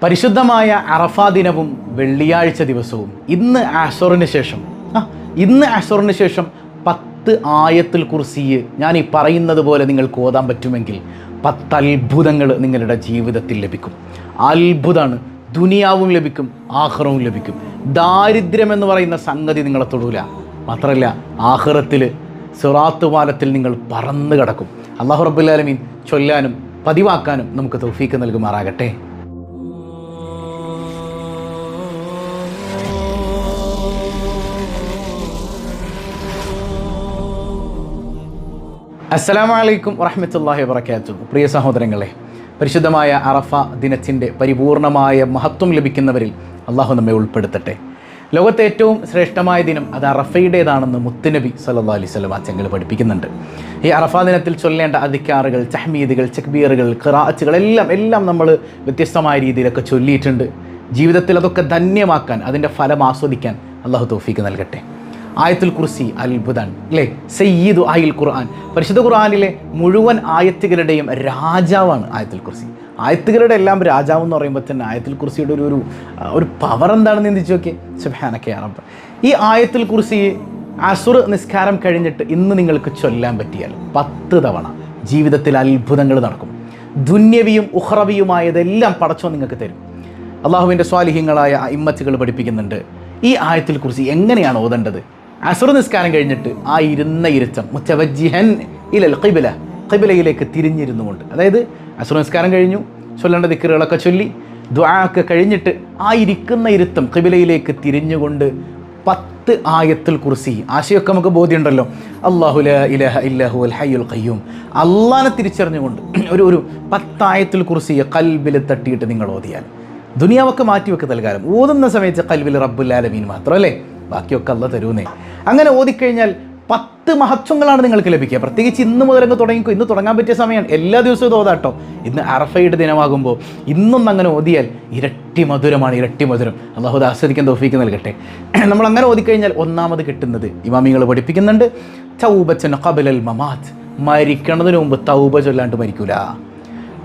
പരിശുദ്ധമായ അറഫ ദിനവും വെള്ളിയാഴ്ച ദിവസവും ഇന്ന് അസറിന് ശേഷം 10 ആയത്തുൽ കുർസി ഞാൻ ഈ പറയുന്നത് പോലെ നിങ്ങൾക്ക് ഓതാൻ പറ്റുമെങ്കിൽ 10 അത്ഭുതങ്ങൾ നിങ്ങളുടെ ജീവിതത്തിൽ ലഭിക്കും. അത്ഭുതമാണ്. ദുനിയാവും ലഭിക്കും, ആഖിറവും ലഭിക്കും. ദാരിദ്ര്യം എന്ന് പറയുന്ന സംഗതി നിങ്ങളെ തൊടൂല. മാത്രമല്ല ആഖിറത്തിൽ സിറാത്ത് പാലത്തിൽ നിങ്ങൾ പറന്ന് കിടക്കും. അല്ലാഹു റബ്ബുൽ ആലമീൻ ചൊല്ലാനും പതിവാക്കാനും നമുക്ക് തൗഫീക്ക് നൽകുമാറാകട്ടെ. അസ്സലാമു അലൈക്കും വറഹ്മത്തുള്ളാഹി വബറകാതുഹു. പ്രിയ സഹോദരങ്ങളെ, പരിശുദ്ധമായ അറഫ ദിനത്തിൻ്റെ പരിപൂർണമായ മഹത്വം ലഭിക്കുന്നവരിൽ അള്ളാഹു നമ്മെ ഉൾപ്പെടുത്തട്ടെ. ലോകത്തെ ഏറ്റവും ശ്രേഷ്ഠമായ ദിനം അത് അറഫയുടേതാണെന്ന് മുത്തുനബി സല്ലല്ലാഹു അലൈഹി വസല്ലം തങ്ങൾ പഠിപ്പിക്കുന്നുണ്ട്. ഈ അറഫ ദിനത്തിൽ ചൊല്ലേണ്ട അദിക്കാറുകൾ, തഹ്മീദുകൾ, തക്ബീറുകൾ, ഖിറാഅത്തുകൾ എല്ലാം നമ്മൾ വ്യത്യസ്തമായ രീതിയിലൊക്കെ ചൊല്ലിയിട്ടുണ്ട്. ജീവിതത്തിൽ അതൊക്കെ ധന്യമാക്കാൻ, അതിൻ്റെ ഫലം ആസ്വദിക്കാൻ അള്ളാഹു തൗഫീക്ക് നൽകട്ടെ. ആയത്തുൽ കുർസി അത്ഭുതമാണ് അല്ലേ? സയ്യിദു ആയിൽ ഖുർആൻ, പരിശുദ്ധ ഖുർആനിലെ മുഴുവൻ ആയത്തുകളുടെയും രാജാവാണ് ആയത്തുൽ കുർസി. ആയത്തുകളുടെ എല്ലാം രാജാവ് എന്ന് പറയുമ്പോൾ തന്നെ ആയത്തുൽ കുർസിയുടെ ഒരു പവർ എന്താണെന്ന് ചിന്തിച്ച് നോക്കിയേ. സുബ്ഹാനക യാ റബ്ബ്. ഈ ആയത്തുൽ കുർസി അസുർ നിസ്കാരം കഴിഞ്ഞിട്ട് ഇന്ന് നിങ്ങൾക്ക് ചൊല്ലാൻ പറ്റിയാൽ 10 തവണ ജീവിതത്തിൽ അത്ഭുതങ്ങൾ നടക്കും. ദുന്യവിയും ഉഖ്റവിയുമായതെല്ലാം പടച്ചോൻ നിങ്ങൾക്ക് തരും. അള്ളാഹുവിൻ്റെ സ്വാലിഹീങ്ങളായ ഇമ്മത്തുകൾ പഠിപ്പിക്കുന്നുണ്ട് ഈ ആയത്തുൽ കുർസി എങ്ങനെയാണ് ഓതേണ്ടത്. അസുർ നിസ്കാരം കഴിഞ്ഞിട്ട് ആ ഇരുന്ന ഇരുത്തം മുത്തവജ്ജിഹൻ ഇലൽ ഖിബ്ല, ഖിബ്ലയിലേക്ക് തിരിഞ്ഞിരുന്നുകൊണ്ട്, അതായത് അസുർ നിസ്കാരം കഴിഞ്ഞു, ചൊല്ലേണ്ട ദിക്റുകളൊക്കെ ചൊല്ലി ദുആ ഒക്കെ കഴിഞ്ഞിട്ട് ആ ഇരിക്കുന്ന ഇരുത്തം ഖിബ്ലയിലേക്ക് തിരിഞ്ഞുകൊണ്ട് 10 ആയത്തുൽ കുർസി. ആശയൊക്കെ നമുക്ക് ബോധ്യമുണ്ടല്ലോ. അല്ലാഹു ലാ ഇലാഹ ഇല്ലാ ഹുവൽ ഹയ്യുൽ ഖയ്യൂം, അള്ളാനെ തിരിച്ചറിഞ്ഞുകൊണ്ട് ഒരു 10 ആയത്തുൽ കുർസി ഖൽബിൽ തട്ടിയിട്ട് നിങ്ങൾ ഓതിയാൽ ദുനിയാവൊക്കെ മാറ്റിവെക്ക് തൽക്കാലം. ഓതുന്ന സമയത്ത് ഖൽബിൽ റബ്ബുൽ ആലമീൻ മാത്രമല്ലേ, ബാക്കിയൊക്കെ അള്ളാഹ് തരൂന്നേ. അങ്ങനെ ഓതിക്കഴിഞ്ഞാൽ 10 മഹത്വങ്ങളാണ് നിങ്ങൾക്ക് ലഭിക്കുക. പ്രത്യേകിച്ച് ഇന്ന് മുതലങ്ങ് തുടങ്ങിക്കോ. ഇന്ന് തുടങ്ങാൻ പറ്റിയ സമയമാണ്. എല്ലാ ദിവസവും ഇത് ഓതാട്ടോ. ഇന്ന് അറഫയുടെ ദിനമാകുമ്പോൾ ഇന്നൊന്നും അങ്ങനെ ഓതിയാൽ ഇരട്ടി മധുരമാണ്, ഇരട്ടി മധുരം. അള്ളാഹു ആസ്വദിക്കാൻ തൗഫീക്ക് നൽകട്ടെ. നമ്മൾ അങ്ങനെ ഓതിക്കഴിഞ്ഞാൽ ഒന്നാമത് കിട്ടുന്നത് ഇമാമികൾ പഠിപ്പിക്കുന്നുണ്ട്, തൗബത്തൻ ഖബലൽ മമാത്ത്, മരിക്കണതിന് മുമ്പ് തൗബ ചൊല്ലാണ്ട് മരിക്കൂല.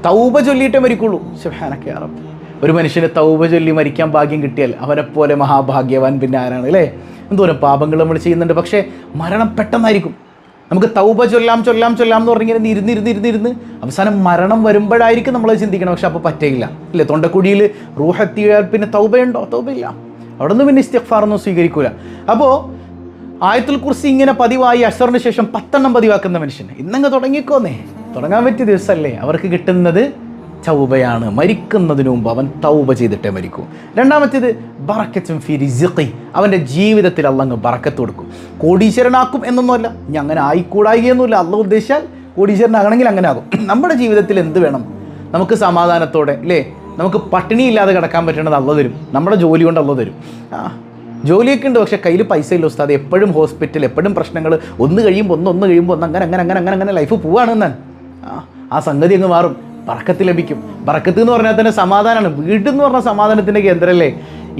തൗബ ചൊല്ലിയിട്ടേ മരിക്കുള്ളൂ. സുബ്ഹാനക യാ റബ്ബ്. ഒരു മനുഷ്യന് തൗബ ചൊല്ലി മരിക്കാൻ ഭാഗ്യം കിട്ടിയാൽ അവനെപ്പോലെ മഹാഭാഗ്യവാൻ പിന്നെ ആരാണ് അല്ലേ? എന്തോരം പാപങ്ങൾ നമ്മൾ ചെയ്യുന്നുണ്ട്, പക്ഷേ മരണം പെട്ടെന്നായിരിക്കും. നമുക്ക് തൗബ ചൊല്ലാം എന്ന് പറഞ്ഞിങ്ങനെ ഇരുന്നിരുന്ന് അവസാനം മരണം വരുമ്പോഴായിരിക്കും നമ്മളത് ചിന്തിക്കണം. പക്ഷെ അപ്പോൾ പറ്റേയില്ല അല്ലേ? തൊണ്ടക്കുഴിയിൽ റൂഹെത്തിയാൽ പിന്നെ തൗബയുണ്ടോ? തൗബയില്ല. അവിടെ നിന്ന് പിന്നെ ഇസ്തിഗ്ഫാറൊന്നും സ്വീകരിക്കൂല. അപ്പോൾ ആയത്തുൽ കുർസി ഇങ്ങനെ പതിവായി അസറിന് ശേഷം 10 പതിവാക്കുന്ന മനുഷ്യന് ഇന്നങ്ങ് തുടങ്ങിക്കോന്നേ. തുടങ്ങാൻ പറ്റിയ ദിവസമല്ലേ? അവർക്ക് കിട്ടുന്നത് തൗബയാണ്. മരിക്കുന്നതിന് മുമ്പ് അവൻ തൗബ ചെയ്തിട്ടേ മരിക്കൂ. രണ്ടാമത്തേത് ബറക്കത്തുൻ ഫി റിസ്ഖി, അവൻ്റെ ജീവിതത്തിൽ അള്ളാഹ് ബറക്കത്ത് കൊടുക്കും. കോടീശ്വരനാക്കും എന്നൊന്നുമല്ല, ഇനി അങ്ങനെ ആയിക്കൂടായികയൊന്നുമില്ല. അള്ളാഹ് ഉദ്ദേശിച്ചാൽ കോടീശ്വരനാകണമെങ്കിൽ അങ്ങനെ ആകും. നമ്മുടെ ജീവിതത്തിൽ എന്ത് വേണം? നമുക്ക് സമാധാനത്തോടെ അല്ലേ, നമുക്ക് പട്ടിണിയില്ലാതെ കിടക്കാൻ പറ്റേണ്ടത് അള്ളാഹ് തരും. നമ്മുടെ ജോലി കൊണ്ട് അള്ളാഹ് തരും. ജോലിയൊക്കെ ഉണ്ട്, പക്ഷേ കയ്യിൽ പൈസ ഇല്ല ഉസ്താദ്. എപ്പോഴും ഹോസ്പിറ്റൽ, എപ്പോഴും പ്രശ്നങ്ങൾ, ഒന്ന് കഴിയുമ്പോൾ അങ്ങനെ ലൈഫ് പോവുകയാണെന്നാണ്. ആ സംഗതി അങ്ങ് മാറും. ബറക്കത്ത് ലഭിക്കും. ബറക്കത്ത് എന്ന് പറഞ്ഞാൽ തന്നെ സമാധാനമാണ്. വീടെന്ന് പറഞ്ഞാൽ സമാധാനത്തിൻ്റെ കേന്ദ്രമല്ലേ?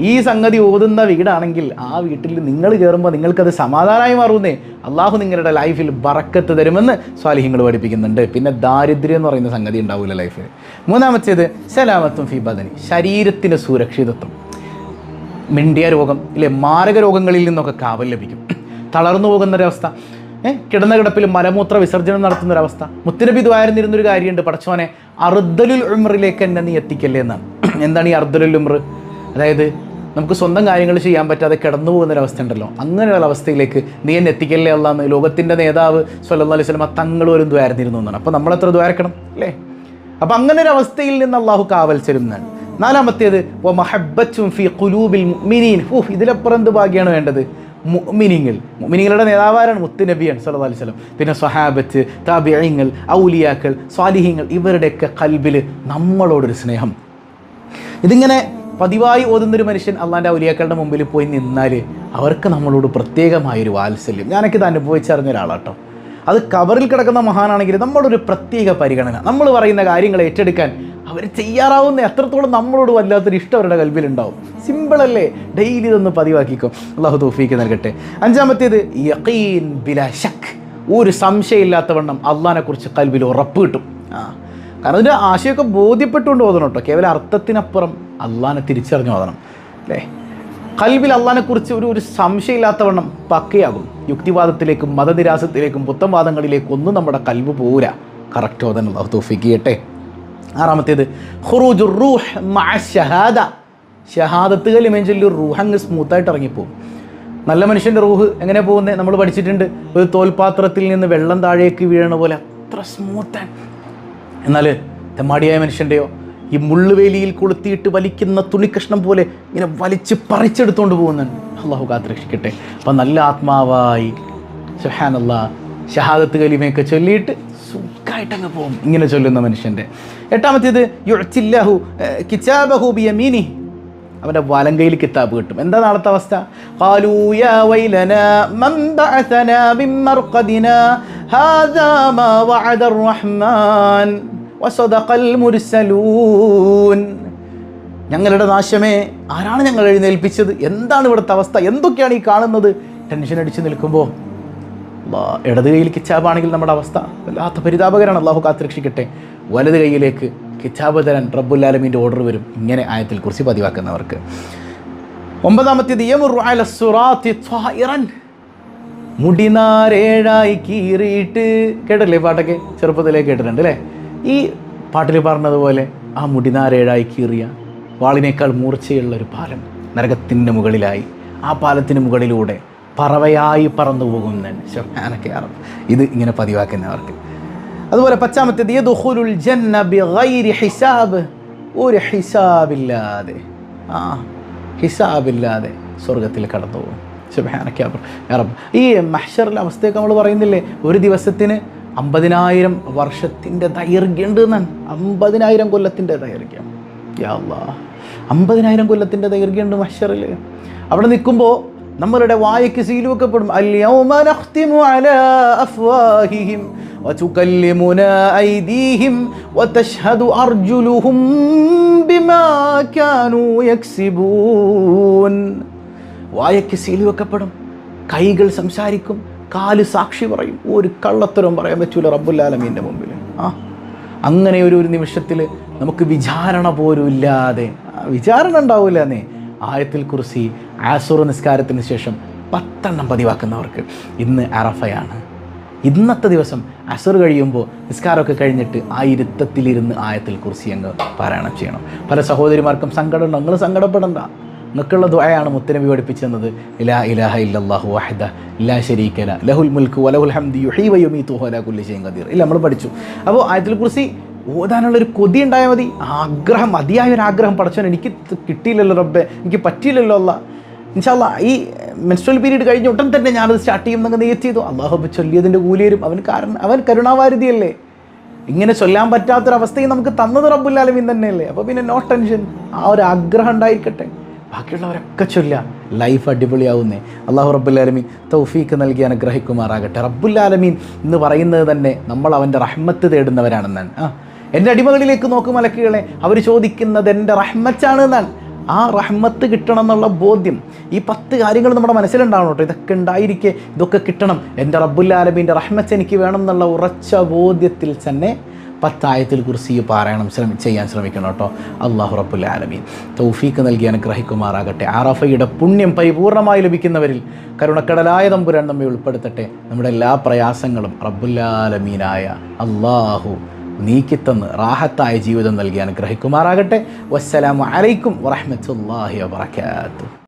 ഈ സംഗതി ഓതുന്ന വീടാണെങ്കിൽ ആ വീട്ടിൽ നിങ്ങൾ കയറുമ്പോൾ നിങ്ങൾക്കത് സമാധാനമായി മാറുന്നേ. അള്ളാഹു നിങ്ങളുടെ ലൈഫിൽ ബറക്കത്ത് തരുമെന്ന് സ്വാലിഹീങ്ങൾ പഠിപ്പിക്കുന്നുണ്ട്. പിന്നെ ദാരിദ്ര്യം എന്ന് പറയുന്ന സംഗതി ഉണ്ടാവില്ല ലൈഫിൽ. മൂന്നാമത്തേത് സലാമത്തും ഫി ബദനി, ശരീരത്തിന് സുരക്ഷിതത്വം. മിണ്ടിയ രോഗം ഇല്ലേ, മാരക രോഗങ്ങളിൽ നിന്നൊക്കെ കാവൽ ലഭിക്കും. തളർന്നു പോകുന്നൊരവസ്ഥ, കിടന്ന കിടപ്പിൽ മലമൂത്ര വിസർജനം നടത്തുന്നൊരവസ്ഥ. മുത്തുനബി ദ്വാരുന്നിരുന്നൊരു കാര്യമുണ്ട്, പടച്ചോനെ അർദലുൽ ഉംറിലേക്ക് എന്നെ നീ എത്തിക്കല്ലേ എന്നാണ്. എന്താണ് ഈ അർദലുൽ ഉംറ്? അതായത് നമുക്ക് സ്വന്തം കാര്യങ്ങൾ ചെയ്യാൻ പറ്റാതെ കിടന്നു പോകുന്നൊരവസ്ഥ ഉണ്ടല്ലോ, അങ്ങനെയുള്ള അവസ്ഥയിലേക്ക് നീ എന്നെ എത്തിക്കല്ലേ അല്ലാന്ന് ലോകത്തിൻ്റെ നേതാവ് സ്വല്ലല്ലാഹു അലൈഹി വസല്ലം തങ്ങൾ പോലും ദ്വാരുന്നിരുന്നു എന്നാണ്. അപ്പോൾ നമ്മളെത്ര ദ്വാരക്കണം അല്ലേ? അപ്പോൾ അങ്ങനെ ഒരു അവസ്ഥയിൽ നിന്ന് അള്ളാഹു കാവൽ ചെല്ലുന്നതാണ്. നാലാമത്തേത് വമഹബ്ബത്തുൻ ഫി ഖുലൂബിൽ മുഅ്മിനീൻ. ഇതിലപ്പുറം എന്ത് ഭാഗ്യമാണ് വേണ്ടത്? മുഅ്മിനീങ്ങളുടെ നേതാവാരാണ്? മുത്തുനബിയാണ് സല്ലല്ലാഹു അലൈഹി വസല്ലം. പിന്നെ സ്വഹാബത്ത്, താബിഈങ്ങൾ, ഔലിയാക്കൾ, സ്വാലിഹീങ്ങൾ, ഇവരുടെയൊക്കെ ഖൽബിൽ നമ്മളോടൊരു സ്നേഹം. ഇതിങ്ങനെ പതിവായി ഓതുന്നൊരു മനുഷ്യൻ അള്ളാൻ്റെ ഔലിയാക്കളുടെ മുമ്പിൽ പോയി നിന്നാൽ അവർക്ക് നമ്മളോട് പ്രത്യേകമായൊരു വാത്സല്യം. ഞാനൊക്കെ ഇത് അനുഭവിച്ചറിഞ്ഞ ഒരാളാട്ടോ. അത് കബറിൽ കിടക്കുന്ന മഹാനാണെങ്കിൽ നമ്മളൊരു പ്രത്യേക പരിഗണന, നമ്മൾ പറയുന്ന കാര്യങ്ങൾ ഏറ്റെടുക്കാൻ അവർ ചെയ്യാറാവുന്ന എത്രത്തോളം നമ്മളോട് വല്ലാത്തൊരു ഇഷ്ടം അവരുടെ കൽബിലുണ്ടാവും. സിമ്പിളല്ലേ? ഡെയിലി ഇതൊന്ന് പതിവാക്കിക്കോ. അള്ളാഹു തൗഫീക്ക് നൽകട്ടെ. അഞ്ചാമത്തേത് യഖീൻ ബിലാ ശക്ക്, ഒരു സംശയമില്ലാത്തവണ്ണം അള്ളാഹിനെക്കുറിച്ച് കൽബിൽ ഉറപ്പ് കിട്ടും. കാരണം ഇതിൻ്റെ ആശയമൊക്കെ ബോധ്യപ്പെട്ടുകൊണ്ട് ഓതണം കേട്ടോ. കേവലം അർത്ഥത്തിനപ്പുറം അള്ളാഹിനെ തിരിച്ചറിഞ്ഞു ഓതണം അല്ലേ. ഖൽബിൽ അള്ളാഹിനെക്കുറിച്ച് ഒരു സംശയമില്ലാത്തവണ്ണം പക്കയാകും. യുക്തിവാദത്തിലേക്കും മതനിരാസത്തിലേക്കും പുത്തംവാദങ്ങളിലേക്കും ഒന്നും നമ്മുടെ കൽബ് പോരാ. കറക്റ്റ് ഓതാൻ അള്ളാഹു തൗഫീഖ് ചെയ്യട്ടെ. ആറാമത്തേത് ഖുറൂജുർ റൂഹ് മഅ ഷഹാദ. ഷഹാദത്ത് കലിമ ചൊല്ലി റൂഹ് അങ്ങ് സ്മൂത്തായിട്ട് ഇറങ്ങിപ്പോകും. നല്ല മനുഷ്യൻ്റെ റൂഹ് എങ്ങനെ പോകുന്നത് നമ്മൾ പഠിച്ചിട്ടുണ്ട്. ഒരു തോൽപാത്രത്തിൽ നിന്ന് വെള്ളം താഴേക്ക് വീഴണ പോലെ അത്ര സ്മൂത്താണ്. എന്നാൽ തെമ്മാടിയായ മനുഷ്യൻ്റെയോ ഈ മുള്ളുവേലിയിൽ കൊളുത്തിയിട്ട് വലിക്കുന്ന തുണിക്കഷ്ണം പോലെ ഇങ്ങനെ വലിച്ച് പറിച്ചെടുത്തുകൊണ്ട് പോകുന്നുണ്ട്. അള്ളാഹു കാത്തുരക്ഷിക്കട്ടെ. അപ്പം നല്ല ആത്മാവായി സുബ്ഹാനല്ലാഹ് ഷഹാദത്ത് കലിമയൊക്കെ ചൊല്ലിയിട്ട് സുഖമായിട്ടങ്ങ് പോകും ഇങ്ങനെ ചൊല്ലുന്ന മനുഷ്യൻ്റെ. എട്ടാമത്തേത് യുഅ്തില്ലാഹു കിതാബഹു ബിയമീനിഹി. അവൻ്റെ വലങ്കയിൽ കിതാബ് കിട്ടും. എന്താ നാളത്തെ അവസ്ഥ? ഖാലൂ യാ വൈലനാ മൻ ബഅസനാ മിൻ മർഖദിനാ ഹാദാ മാ വഅദർ റഹ്മാൻ വസദഖൽ മുർസലൂൻ. ഞങ്ങളുടെ നാശമേ, ആരാണ് ഞങ്ങൾ എഴുന്നേൽപ്പിച്ചത്? എന്താണ് ഇവിടുത്തെ അവസ്ഥ? എന്തൊക്കെയാണ് ഈ കാണുന്നത്? ടെൻഷൻ അടിച്ച് നിൽക്കുമ്പോൾ ഇടത് കയ്യിൽ കിതാബാണെങ്കിൽ നമ്മുടെ അവസ്ഥ വല്ലാത്ത പരിതാപകരമാണ്. അള്ളാഹു കാത്തുരക്ഷിക്കട്ടെ. വലത് കയ്യിലേക്ക് കിതാബ് തരാൻ റബ്ബുൽ ആലമീൻ്റെ ഓർഡർ വരും ഇങ്ങനെ ആയത്തിൽ കുറിച്ച് പതിവാക്കുന്നവർക്ക്. ഒമ്പതാമത്തേത് യമുറു അല സിറാത്തി ത്വായിറൻ. മുടിനാരേഴായി കീറിയിട്ട്. കേട്ടില്ലേ പാട്ടൊക്കെ? ചെറുപ്പത്തിലേക്ക് കേട്ടിട്ടുണ്ട് അല്ലേ? ഈ പാട്ടിൽ പറഞ്ഞതുപോലെ ആ മുടിനാരേഴായി കീറിയ വാളിനേക്കാൾ മൂർച്ചയുള്ള ഒരു പാലം നരകത്തിൻ്റെ മുകളിലായി. ആ പാലത്തിന് മുകളിലൂടെ പറവയായി പറന്നു പോകുന്നതിന് സുബ്ഹാനക. ഇത് ഇങ്ങനെ പതിവാക്കുന്നവർക്ക്. അതുപോലെ പത്താമത്തേത് യദ്ഖുലുൽ ജന്ന ബിഗൈരി ഹിസാബ്. ഒരു ഹിസാബില്ലാതെ ഹിസാബില്ലാതെ സ്വർഗത്തിൽ കടന്നു പോകും. സുബ്ഹാനക യാ റബ്ബ്. ഈ മഹ്ശറിലെ അവസ്ഥയൊക്കെ നമ്മൾ പറയുന്നില്ലേ, ഒരു ദിവസത്തിന് 50,000 വർഷത്തിൻ്റെ ദൈർഘ്യമുണ്ട് എന്നാണ്. 50,000 കൊല്ലത്തിൻ്റെ ദൈർഘ്യം. യാ അല്ലാഹ്, 50,000 കൊല്ലത്തിൻ്റെ ദൈർഘ്യമുണ്ട് മഹ്ശറിൽ. അവിടെ നിൽക്കുമ്പോൾ നമ്മളുടെ വായയ്ക്ക് സീൽ വെക്കപ്പെടും. അൽയൗമ നഖ്തിമു അലാ അഫ്വാഹിഹിം വതുകല്ലിമുനാ ഐദീഹിം വതശ്ഹദു അർജുലുഹും ബിമാ കാനൂ യക്സിബൂൻ. വായയ്ക്ക് സീൽ വെക്കപ്പെടും, കൈകൾ സംസാരിക്കും, കാല് സാക്ഷി പറയും. ഒരു കള്ളത്തരവും പറയാൻ പറ്റൂല റബ്ബുൽ ആലമീൻ്റെ മുമ്പിൽ. അങ്ങനെ ഒരു നിമിഷത്തിൽ നമുക്ക് വിചാരണ പോലും ഇല്ലാതെ, വിചാരണ ഉണ്ടാവില്ല എന്നേ. ആയത്തുൽ കുർസി ആസുർ നിസ്കാരത്തിന് ശേഷം 10 പതിവാക്കുന്നവർക്ക് ഇന്ന് അറഫയാണ്. ഇന്നത്തെ ദിവസം അസുർ കഴിയുമ്പോൾ നിസ്കാരമൊക്കെ കഴിഞ്ഞിട്ട് ആ ഇരുത്തത്തിലിരുന്ന് ആയത്തുൽ കുർസി അങ്ങ് പാരായണം ചെയ്യണം. പല സഹോദരിമാർക്കും സങ്കടമുണ്ട്. നിങ്ങൾ സങ്കടപ്പെടണ്ട. നിങ്ങൾക്കുള്ള ദുആയാണ് മുത്തനബി പഠിപ്പിച്ചെന്നത്. ലാ ഇലാഹ ഇല്ലല്ലാഹു വഹ്ദ ലാ ശരീക ലഹു ലഹുൽ മുൽക്കു വലഹുൽ ഹംദു യുഹ്യി വയുമീതു വഅലാ കുല്ലി ഷൈഇൻ ഖദീർ. ഇല്ല, നമ്മൾ പഠിച്ചു. അപ്പോൾ ആയത്തുൽ കുർസി ഓതാനുള്ളൊരു കൊതി ഉണ്ടായാൽ മതി. ആഗ്രഹം, അതിയായൊരു ആഗ്രഹം. പഠിച്ചവൻ എനിക്ക് കിട്ടിയില്ലല്ലോ റബ്ബേ, എനിക്ക് പറ്റിയില്ലല്ലോ അല്ലാ, ഇൻഷാ അല്ലാ ഈ മെൻസ്ട്രൽ പീരീഡ് കഴിഞ്ഞ ഉടൻ തന്നെ ഞാനത് സ്റ്റാർട്ട് ചെയ്യും എന്നൊക്കെ നിയത്ത് ചെയ്തു. അള്ളാഹു ചൊല്ലിയതിൻ്റെ കൂലി വരും. അവൻ കരുണാവാരിധിയല്ലേ. ഇങ്ങനെ ചൊല്ലാൻ പറ്റാത്തൊരവസ്ഥയും നമുക്ക് തന്നത് റബ്ബുൽ ആലമീൻ തന്നെയല്ലേ. അപ്പോൾ പിന്നെ നോ ടെൻഷൻ. ആ ഒരു ആഗ്രഹം ഉണ്ടായിരിക്കട്ടെ. ബാക്കിയുള്ളവരൊക്കെ ചൊല്ലാം, ലൈഫ് അടിപൊളിയാവുന്നേ. അള്ളാഹു റബ്ബുൽ ആലമീൻ തൗഫീക്ക് നൽകി അനുഗ്രഹിക്കുമാറാകട്ടെ. റബ്ബുൽ ആലമീൻ എന്ന് പറയുന്നത് തന്നെ നമ്മൾ അവൻ്റെ റഹ്മത്ത് തേടുന്നവരാണെന്നാണ്. എൻ്റെ അടിമകളിലേക്ക് നോക്ക് മലക്കുകളെ, അവർ ചോദിക്കുന്നത് എൻ്റെ റഹ്മത്താണ് എന്നാണ്. ആ റഹ്മത്ത് കിട്ടണം എന്നുള്ള ബോധ്യം, ഈ 10 കാര്യങ്ങൾ നമ്മുടെ മനസ്സിലുണ്ടാവണം കേട്ടോ. ഇതൊക്കെ ഉണ്ടായിരിക്കെ ഇതൊക്കെ കിട്ടണം, എൻ്റെ റബ്ബുൽ ആലമീൻ്റെ റഹ്മത്ത് എനിക്ക് വേണം എന്നുള്ള ഉറച്ച ബോധ്യത്തിൽ തന്നെ 10 ആയത്തുൽ കുർസി പാരായണം ചെയ്യാൻ ശ്രമിക്കണം കേട്ടോ. അള്ളാഹു റബ്ബുൽ ആലമീൻ തൗഫീക്ക് നൽകി അനുഗ്രഹിക്കുമാറാകട്ടെ. അറഫയുടെ പുണ്യം പരിപൂർണമായി ലഭിക്കുന്നവരിൽ കരുണക്കടലായ തമ്പുരാൻ നമ്മെ ഉൾപ്പെടുത്തട്ടെ. നമ്മുടെ എല്ലാ പ്രയാസങ്ങളും റബ്ബുൽ ആലമീനായ അള്ളാഹു നീക്കിത്തന്ന് റാഹത്തായ ജീവിതം നൽകി അനുഗ്രഹിക്കുമാറാകട്ടെ. വസ്സലാമു അലൈക്കും വറഹ്മത്തുള്ളാഹി വബറകാതുഹു.